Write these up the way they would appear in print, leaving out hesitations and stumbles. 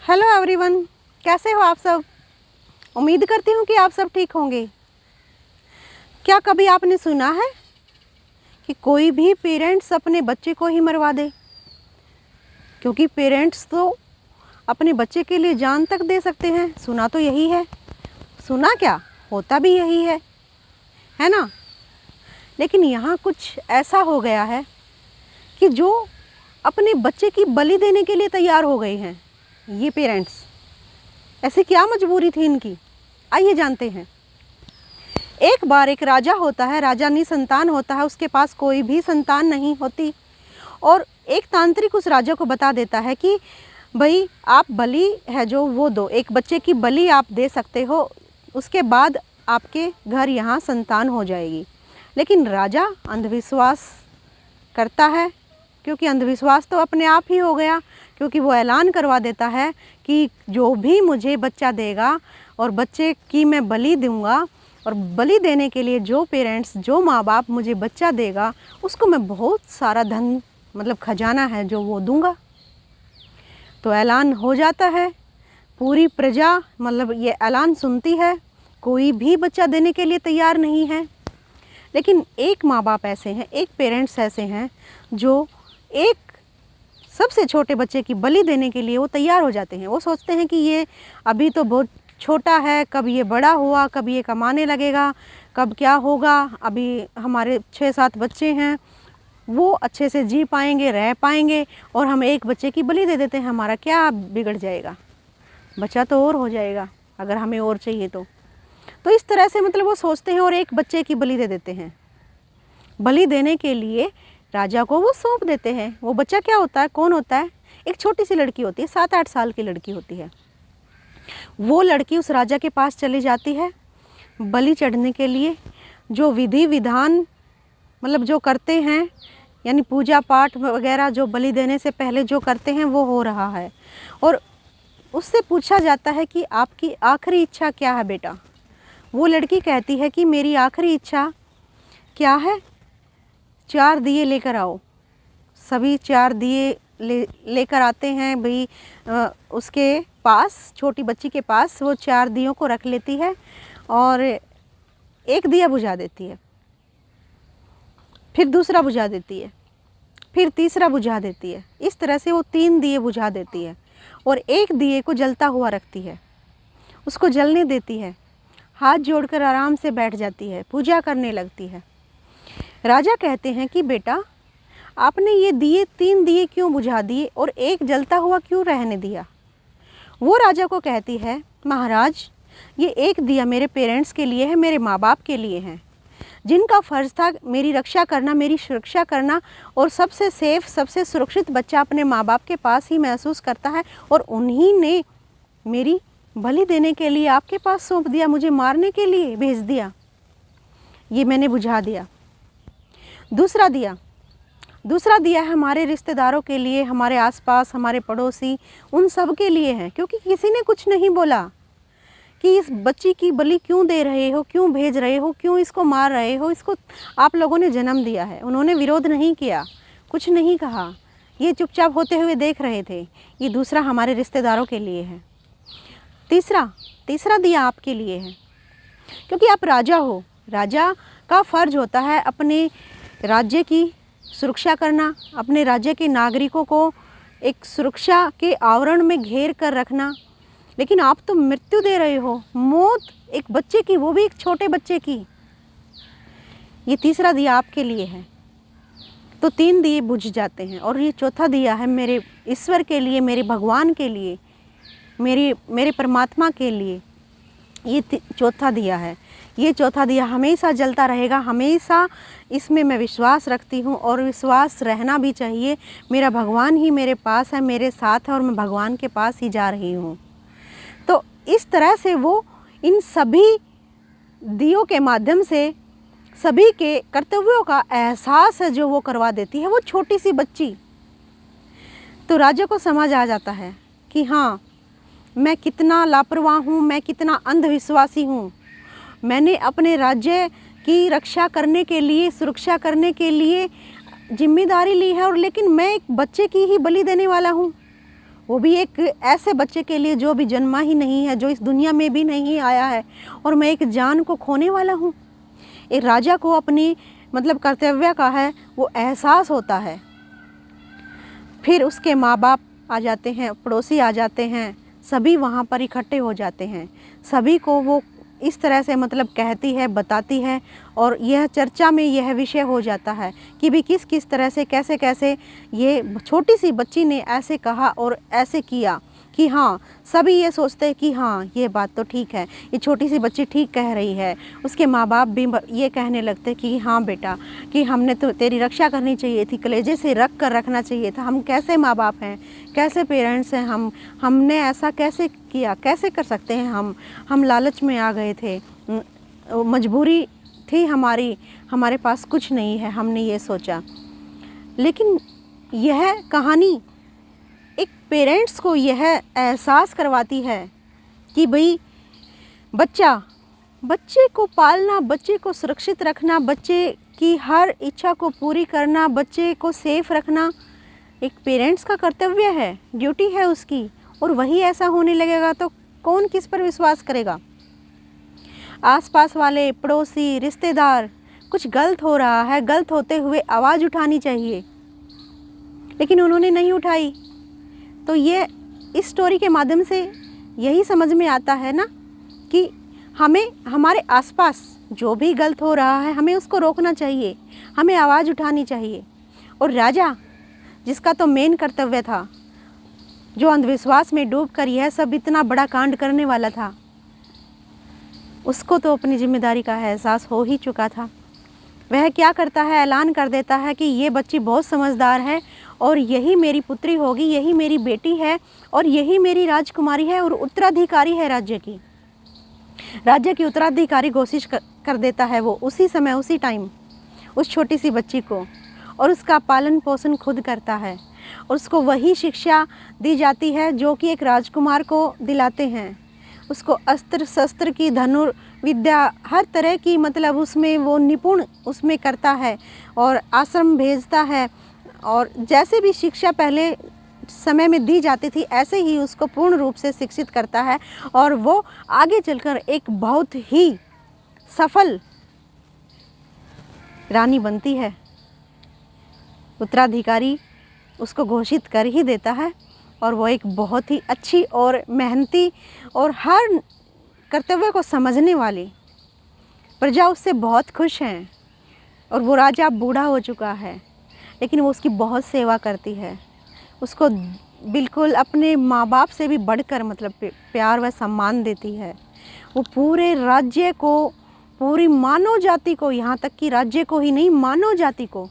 Hello everyone, कैसे हो आप सब। उम्मीद करती हूँ कि आप सब ठीक होंगे। क्या कभी आपने सुना है कि कोई भी पेरेंट्स अपने बच्चे को ही मरवा दे? क्योंकि पेरेंट्स तो अपने बच्चे के लिए जान तक दे सकते हैं। सुना तो यही है, सुना क्या, होता भी यही है ना। लेकिन यहाँ कुछ ऐसा हो गया है कि जो अपने बच्चे की बलि देने के लिए तैयार हो गए हैं ये पेरेंट्स। ऐसी क्या मजबूरी थी इनकी, आइए जानते हैं। एक बार एक राजा होता है, राजा निसंतान होता है, उसके पास कोई भी संतान नहीं होती। और एक तांत्रिक उस राजा को बता देता है कि भाई आप बलि है जो वो दो, एक बच्चे की बलि आप दे सकते हो, उसके बाद आपके घर यहाँ संतान हो जाएगी। लेकिन राजा अंधविश्वास करता है, क्योंकि अंधविश्वास तो अपने आप ही हो गया, क्योंकि वो ऐलान करवा देता है कि जो भी मुझे बच्चा देगा और बच्चे की मैं बलि दूंगा, और बलि देने के लिए जो पेरेंट्स, जो माँ बाप मुझे बच्चा देगा उसको मैं बहुत सारा धन, मतलब खजाना है जो वो दूंगा। तो ऐलान हो जाता है, पूरी प्रजा मतलब ये ऐलान सुनती है, कोई भी बच्चा देने के लिए तैयार नहीं है। लेकिन एक माँ बाप ऐसे हैं, एक पेरेंट्स ऐसे हैं जो एक सबसे छोटे बच्चे की बलि देने के लिए वो तैयार हो जाते हैं। वो सोचते हैं कि ये अभी तो बहुत छोटा है, कब ये बड़ा हुआ, कब ये कमाने लगेगा, कब क्या होगा, अभी हमारे 6-7 बच्चे हैं, वो अच्छे से जी पाएंगे, रह पाएंगे, और हम एक बच्चे की बलि दे देते हैं, हमारा क्या बिगड़ जाएगा, बच्चा तो और हो जाएगा अगर हमें और चाहिए तो इस तरह से मतलब वो सोचते हैं और एक बच्चे की बलि दे देते हैं। बलि देने के लिए राजा को वो सौंप देते हैं। वो बच्चा क्या होता है, कौन होता है, एक छोटी सी लड़की होती है, 7-8 साल की लड़की होती है। वो लड़की उस राजा के पास चली जाती है बलि चढ़ने के लिए। जो विधि विधान मतलब जो करते हैं, यानी पूजा पाठ वगैरह जो बलि देने से पहले जो करते हैं वो हो रहा है। और उससे पूछा जाता है कि आपकी आखिरी इच्छा क्या है बेटा। वो लड़की कहती है कि मेरी आखिरी इच्छा क्या है, 4 दिए लेकर आओ। सभी 4 दिए लेकर आते हैं भाई, उसके पास, छोटी बच्ची के पास वो 4 दियों को रख लेती है और एक दिया बुझा देती है, फिर दूसरा बुझा देती है, फिर तीसरा बुझा देती है। इस तरह से वो 3 दिए बुझा देती है और एक दिए को जलता हुआ रखती है, उसको जलने देती है, हाथ जोड़कर आराम से बैठ जाती है, पूजा करने लगती है। राजा कहते हैं कि बेटा आपने ये दिए 3 दिए क्यों बुझा दिए और एक जलता हुआ क्यों रहने दिया। वो राजा को कहती है महाराज ये एक दिया मेरे पेरेंट्स के लिए है, मेरे माँ बाप के लिए है, जिनका फ़र्ज़ था मेरी रक्षा करना, मेरी सुरक्षा करना, और सबसे सेफ, सबसे सुरक्षित बच्चा अपने माँ बाप के पास ही महसूस करता है, और उन्हीं ने मेरी बलि देने के लिए आपके पास सौंप दिया, मुझे मारने के लिए भेज दिया, ये मैंने बुझा दिया। दूसरा दिया है हमारे रिश्तेदारों के लिए, हमारे आसपास, हमारे पड़ोसी, उन सब के लिए है, क्योंकि किसी ने कुछ नहीं बोला कि इस बच्ची की बलि क्यों दे रहे हो, क्यों भेज रहे हो, क्यों इसको मार रहे हो, इसको आप लोगों ने जन्म दिया है। उन्होंने विरोध नहीं किया, कुछ नहीं कहा, ये चुपचाप होते हुए देख रहे थे। ये दूसरा हमारे रिश्तेदारों के लिए है। तीसरा दिया आपके लिए है, क्योंकि आप राजा हो, राजा का फ़र्ज होता है अपने राज्य की सुरक्षा करना, अपने राज्य के नागरिकों को एक सुरक्षा के आवरण में घेर कर रखना। लेकिन आप तो मृत्यु दे रहे हो, मौत एक बच्चे की, वो भी एक छोटे बच्चे की। ये तीसरा दिया आपके लिए है। तो 3 दिए बुझ जाते हैं और ये चौथा दिया है मेरे ईश्वर के लिए, मेरे भगवान के लिए, मेरे परमात्मा के लिए। ये चौथा दिया है, ये चौथा दिया हमेशा जलता रहेगा, हमेशा इसमें मैं विश्वास रखती हूँ और विश्वास रहना भी चाहिए। मेरा भगवान ही मेरे पास है, मेरे साथ है, और मैं भगवान के पास ही जा रही हूँ। तो इस तरह से वो इन सभी दियों के माध्यम से सभी के कर्तव्यों का एहसास है जो वो करवा देती है, वो छोटी सी बच्ची। तो राजा को समझ आ जाता है कि हाँ मैं कितना लापरवाह हूँ, मैं कितना अंधविश्वासी हूँ। मैंने अपने राज्य की रक्षा करने के लिए, सुरक्षा करने के लिए जिम्मेदारी ली है, और लेकिन मैं एक बच्चे की ही बलि देने वाला हूँ। वो भी एक ऐसे बच्चे के लिए जो भी जन्मा ही नहीं है, जो इस दुनिया में भी नहीं आया है, और मैं एक जान को खोने वाला हूँ। एक राजा को अपनी मतलब कर्तव्य का है वो एहसास होता है। फिर उसके माँ बाप आ जाते हैं, पड़ोसी आ जाते हैं, सभी वहाँ पर इकट्ठे हो जाते हैं। सभी को वो इस तरह से मतलब कहती है, बताती है, और यह चर्चा में यह विषय हो जाता है कि भी किस किस तरह से कैसे कैसे ये छोटी सी बच्ची ने ऐसे कहा और ऐसे किया कि हाँ, सभी ये सोचते हैं कि हाँ ये बात तो ठीक है, ये छोटी सी बच्ची ठीक कह रही है। उसके माँ बाप भी ये कहने लगते कि हाँ बेटा, कि हमने तो तेरी रक्षा करनी चाहिए थी, कलेजे से रख कर रखना चाहिए था। हम कैसे माँ बाप हैं, कैसे पेरेंट्स हैं, हमने ऐसा कैसे किया, कैसे कर सकते हैं हम लालच में आ गए थे, मजबूरी थी हमारी, हमारे पास कुछ नहीं है, हमने ये सोचा। लेकिन यह कहानी एक पेरेंट्स को यह एहसास करवाती है कि भाई बच्चे को पालना, बच्चे को सुरक्षित रखना, बच्चे की हर इच्छा को पूरी करना, बच्चे को सेफ रखना एक पेरेंट्स का कर्तव्य है, ड्यूटी है उसकी। और वही ऐसा होने लगेगा तो कौन किस पर विश्वास करेगा। आसपास वाले पड़ोसी, रिश्तेदार, कुछ गलत हो रहा है, गलत होते हुए आवाज़ उठानी चाहिए, लेकिन उन्होंने नहीं उठाई। तो ये इस स्टोरी के माध्यम से यही समझ में आता है ना कि हमें हमारे आसपास जो भी गलत हो रहा है हमें उसको रोकना चाहिए, हमें आवाज़ उठानी चाहिए। और राजा, जिसका तो मेन कर्तव्य था, जो अंधविश्वास में डूबकर यह सब इतना बड़ा कांड करने वाला था, उसको तो अपनी जिम्मेदारी का एहसास हो ही चुका था। वह क्या करता है, ऐलान कर देता है कि ये बच्ची बहुत समझदार है और यही मेरी पुत्री होगी, यही मेरी बेटी है और यही मेरी राजकुमारी है और उत्तराधिकारी है राज्य की उत्तराधिकारी घोषित कर देता है वो उसी समय, उसी टाइम उस छोटी सी बच्ची को, और उसका पालन पोषण खुद करता है। और उसको वही शिक्षा दी जाती है जो कि एक राजकुमार को दिलाते हैं। उसको अस्त्र शस्त्र की, धनुर्विद्या, हर तरह की मतलब उसमें वो निपुण उसमें करता है और आश्रम भेजता है। और जैसे भी शिक्षा पहले समय में दी जाती थी ऐसे ही उसको पूर्ण रूप से शिक्षित करता है और वो आगे चलकर एक बहुत ही सफल रानी बनती है। उत्तराधिकारी उसको घोषित कर ही देता है और वो एक बहुत ही अच्छी और मेहनती और हर कर्तव्य को समझने वाली प्रजा उससे बहुत खुश हैं। और वो राजा बूढ़ा हो चुका है लेकिन वो उसकी बहुत सेवा करती है, उसको बिल्कुल अपने माँ बाप से भी बढ़कर मतलब प्यार व सम्मान देती है। वो पूरे राज्य को, पूरी मानव जाति को, यहाँ तक कि राज्य को ही नहीं मानव जाति को,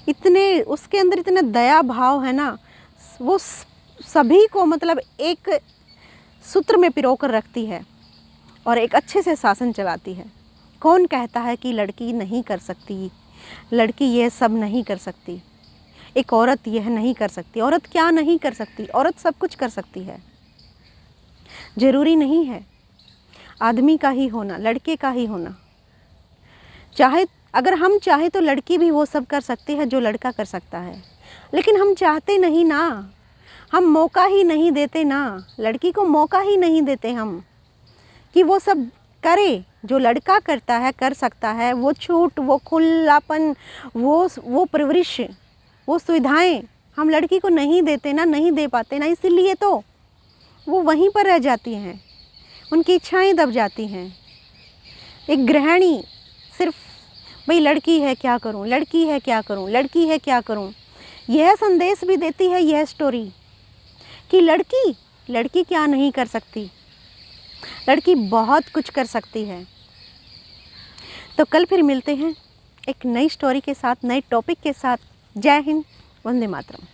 इतने उसके अंदर इतने दया भाव है ना, वो सभी को मतलब एक सूत्र में पिरो कर रखती है और एक अच्छे से शासन चलाती है। कौन कहता है कि लड़की नहीं कर सकती, लड़की यह सब नहीं कर सकती, एक औरत यह नहीं कर सकती। औरत क्या नहीं कर सकती, औरत सब कुछ कर सकती है। ज़रूरी नहीं है आदमी का ही होना, लड़के का ही होना। चाहे अगर हम चाहे तो लड़की भी वो सब कर सकती है जो लड़का कर सकता है, लेकिन हम चाहते नहीं ना, हम मौका ही नहीं देते ना, लड़की को मौका ही नहीं देते हम कि वो सब करे जो लड़का करता है, कर सकता है। वो छूट, वो खुलापन, वो परवरिश, वो सुविधाएं हम लड़की को नहीं देते ना, नहीं दे पाते ना, इसीलिए तो वो वहीं पर रह जाती हैं, उनकी इच्छाएं दब जाती हैं। एक गृहिणी सिर्फ भाई लड़की है क्या करूं, लड़की है क्या करूं, लड़की है क्या करूं, यह संदेश भी देती है यह स्टोरी कि लड़की क्या नहीं कर सकती, लड़की बहुत कुछ कर सकती है। तो कल फिर मिलते हैं एक नई स्टोरी के साथ, नए टॉपिक के साथ। जय हिंद, वंदे मातरम।